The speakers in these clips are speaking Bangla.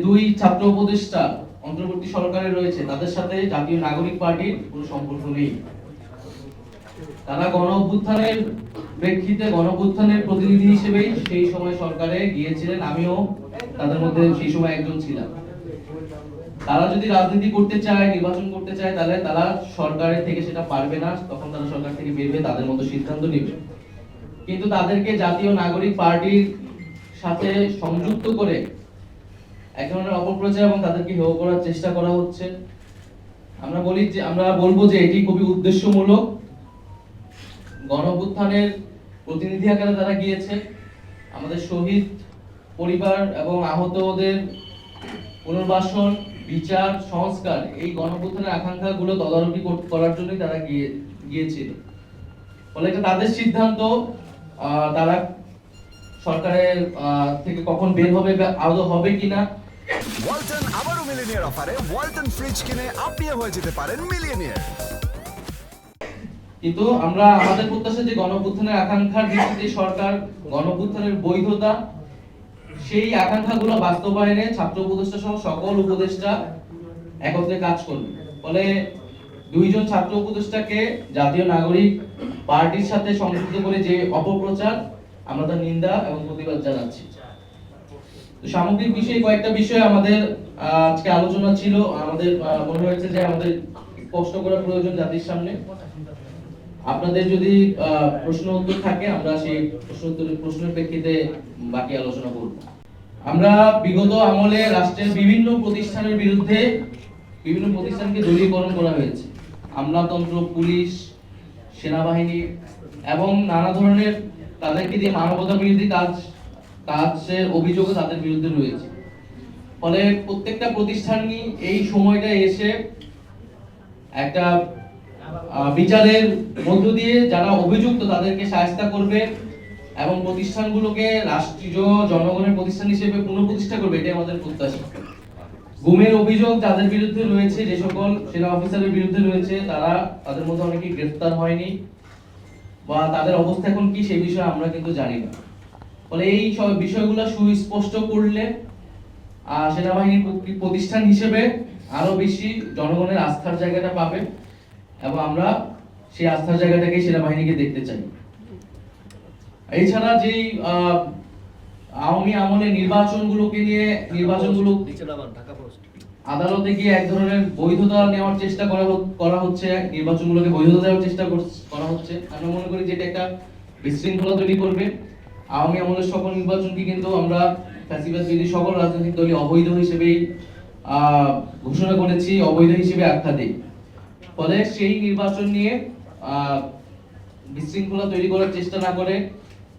দুই ছাত্র উপদেষ্টা অন্তর্বর্তী সরকারে রয়েছে তাদের সাথে জাতীয় নাগরিক পার্টির কোনো সম্পর্ক নেই। তারা গণ অভ্যুত্থানের প্রেক্ষিতে গণ অভ্যুত্থানের প্রতিনিধি হিসেবেই সেই সময় সরকারে গিয়েছিলেন, আমিও তাদের মধ্যে সেই সময় একজন ছিলাম। তারা যদি রাজনীতি করতে চায়, নির্বাচন করতে চায়, তাহলে তারা সরকারের থেকে সেটা পারবে না, তখন তারা সরকার থেকে বের হয়ে তাদের মতো সিদ্ধান্ত নেবে। কিন্তু তাদেরকে জাতীয় নাগরিক পার্টির সাথে সংযুক্ত করে এক ধরনের অপপ্রচার এবং তাদেরকে হেয় করার চেষ্টা করা হচ্ছে। আমরা বলবো যে এটি খুবই উদ্দেশ্যমূলক। গণ অভ্যুত্থানের প্রতিনিধি আকারে তারা গিয়েছে, আমাদের শহীদ পরিবার এবং আহতদের পুনর্বাসন, বিচার, সংস্কার, এই গণ অভ্যুত্থানের আকাঙ্ক্ষাগুলো তদারকি করার জন্যই তারা গিয়েছিল। ফলে এটা তাদের সিদ্ধান্ত, তারা সরকারের থেকে কখন বের হবে বা আদৌ হবে কিনা। ওয়ালটন আবারো মিলিয়নিয়ার অফারে ওয়ালটন ফ্রিজ কিনে আপনিও হয়ে যেতে পারেন মিলিয়নিয়ার। কিন্তু আমরা আমাদের প্রত্যাশা যে গণ অভ্যুত্থানের আকাঙ্ক্ষার ভিত্তিতে সরকার গণ অভ্যুত্থানের বৈধতা, সেই আকাঙ্ক্ষাগুলো বাস্তবায়নে ছাত্র উপদেষ্টা সহ সকল উপদেষ্টা একত্রে কাজ করবে। ফলে দুইজন ছাত্র উপদেষ্টাকে জাতীয় নাগরিক পার্টির সাথে সংযুক্ত করে যে অপপ্রচার, আমরা তার নিন্দা এবং প্রতিবাদ জানাচ্ছি। তো সামগ্রিক বিষয়ে কয়েকটা বিষয় আমাদের আজকে আলোচনা ছিল। আমাদের মনে হয়েছে যে আমাদের স্পষ্ট করা প্রয়োজন জাতির সামনে। আপনাদের যদি প্রশ্ন উত্তর থাকে, আমরা সেই প্রশ্নের প্রেক্ষিতে বাকি আলোচনা করব। আমরা বিগত আমলে রাষ্ট্রের বিভিন্ন প্রতিষ্ঠানকে দলীয়করণ করা হয়েছে। আমলাতন্ত্র, পুলিশ, সেনাবাহিনী এবং নানা ধরনের তাদেরকে দিয়ে মানবতা বিরোধী কাজের অভিযোগ তাদের বিরুদ্ধে রয়েছে। ফলে প্রত্যেকটা প্রতিষ্ঠানই এই সময়টা এসে একটা বিচারের মধ্য দিয়ে যারা অভিযুক্ত তাদেরকে শায়েস্তা করবে এবং প্রতিষ্ঠানগুলোকে রাষ্ট্রীয় জনগণের প্রতিষ্ঠান হিসেবে পুনঃপ্রতিষ্ঠা করবে, এটাই আমাদের প্রত্যাশা। গুমের অভিযোগ যাদের বিরুদ্ধে রয়েছে, যে সকল সেনা অফিসারের বিরুদ্ধে রয়েছে, তাদের মধ্যে অনেকেই গ্রেফতার হয়নি বা তাদের অবস্থা এখন কি সেই বিষয়ে আমরা কিন্তু জানি না। ফলে এই সব বিষয়গুলো সুস্পষ্ট করলে সেনাবাহিনী প্রতিষ্ঠান হিসেবে আরো বেশি জনগণের আস্থার জায়গাটা পাবে এবং আমরা সেই আস্থার জায়গাটাকে সেনাবাহিনীকে দেখতে চাই। এছাড়া যেই আওয়ামী আমলে নির্বাচনগুলো আদালতে গিয়ে এক ধরনের বৈধতা নেওয়ার চেষ্টা করা হচ্ছে, নির্বাচনগুলোকে বৈধতা দেওয়ার চেষ্টা করা হচ্ছে। আমরা মনে করি যে এটা একটা বিশৃঙ্খলা তৈরি করবে। আওয়ামী আমলের সকল নির্বাচনকে কিন্তু আমরা ফ্যাসিবাদ বিরোধী সকল রাজনৈতিক দলই অবৈধ হিসেবেই ঘোষণা করেছি, অবৈধ হিসেবে আখ্যা দিই। ফলে সেই নির্বাচন নিয়ে বিশৃঙ্খলা তৈরি করার চেষ্টা না করে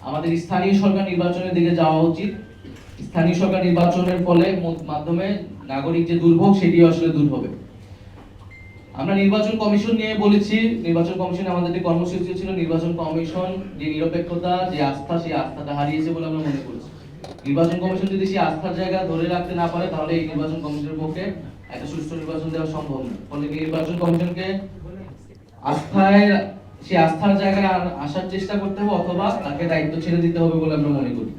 আমাদের স্থানীয় সরকার নির্বাচনের দিকে যাওয়া উচিত। স্থানীয় সরকার নির্বাচনের মাধ্যমে নাগরিক যে দুর্ভোগ, সেটি আসলে দূর হবে। আমরা নির্বাচন কমিশন নিয়ে বলেছি, নির্বাচন কমিশনে আমাদের যে কর্মসূচি ছিল, নির্বাচন কমিশন যে নিরপেক্ষতা, যে আস্থা, সেই আস্থাটা হারিয়েছে বলে আমরা মনে করছি। নির্বাচন কমিশন যদি সেই আস্থার জায়গা ধরে রাখতে না পারে, তাহলে এই নির্বাচন কমিশনের পক্ষে একটা সুষ্ঠু নির্বাচন দেওয়া সম্ভব না। ফলে নির্বাচন কমিশনকে সেই আস্থার জায়গায় আসার চেষ্টা করতে হবে, অথবা তাকে দায়িত্ব ছেড়ে দিতে হবে বলে আমরা মনে করি।